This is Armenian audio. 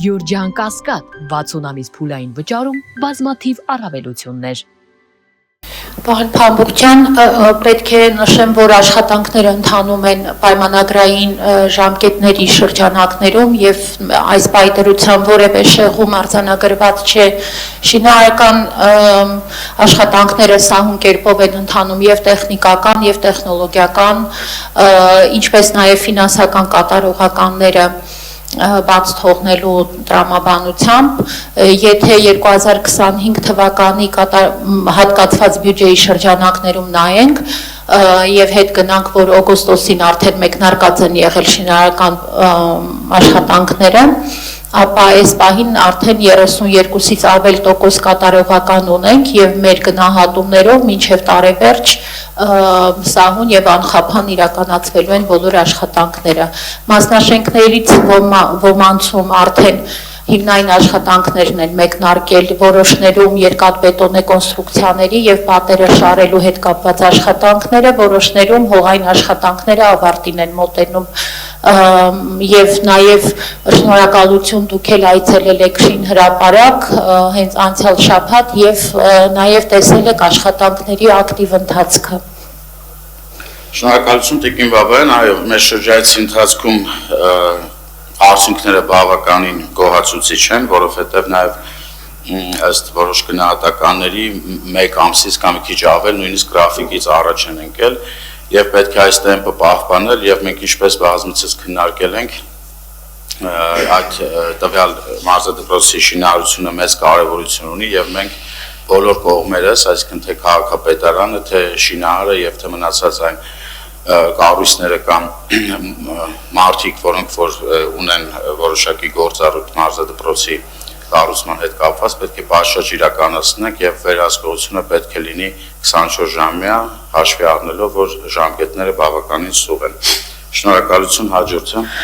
Գյուրջան Կասկադ 60 ամիս փուլային վճարում բազմաթիվ առավելություններ։ Պարոն Փամբուկյան, պետք է նշեմ, որ աշխատանքները ընթանում են պայմանագրային ժամկետների շրջանակներում եւ այս պայմանագրությամբ որևէ շեղում արձանագրված չէ։ Շինարարական աշխատանքները սահուն կերպով են ընթանում եւ տեխնիկական եւ տեխնոլոգիական, ինչպես նաեւ ֆինանսական կատարողականները բաց թողնելու տրամաբանությամբ, եթե 2025 թվականի հատկացված բյուջեի շրջանակներում նայենք եւ հետ գնանք, որ օգոստոսին արդեն մեկնարկած են եղել շինարարական աշխատանքները, ապա այս պահին արդեն 32-ից ավել տոկոս կատարողական ունենք եւ մեր գնահատումներով մինչեւ տարեվերջ սահուն եւ անխափան իրականացվելու են բոլոր աշխատանքները։ Մասնաշենքներից ոմանցում արդեն հիմնային աշխատանքներն են մեկնարկել, որոշներում երկաթբետոնե կոնստրուկցիաների եւ պատերը շարելու հետ կապված աշխատանքները, որոշներում հողային աշխատանքները ավարտին են մոտենում եւ նաեւ շնորհակալություն դուք էլ այցելել եք Շին հրապարակ հենց անցյալ շաբաթ եւ նաեւ տեսել եք աշխատանքների ակտիվ ընթացքը։ Շնորհակալություն Տիկին Բաբայան, այո, մեր շրջայցի ընթացքում արդյունքները բավականին գոհացուցիչ են, որովհետև նաև ըստ որոշ գնահատականների մեկ ամսից կամ մի քիչ ավել նույնիսկ գրաֆիկից առաջ են ընկել եւ պետք է այս տեմպը պահպանել եւ մենք ինչպես բազմիցս քննարկել ենք այդ տվյալ մարզադպրոցի շինարարությունը մեծ կարեւորություն ունի եւ մենք բոլոր կողմերս, այսինքն թե քաղաքապետարանը, թե շինարարը եւ թե մնացած այն կառույցները կամ մարդիկ, որոնք որ ունեն որոշակի գործառույթ մարզադպրոցի կառուցման հետ կապված, պետք է պատշաճ իրականացնենք եւ վերահսկողությունը պետք է լինի 24 ժամյա, հաշվի առնելով, որ ժամկետները բավականին սուղ են։ Շնորհակալություն, հաջորդը։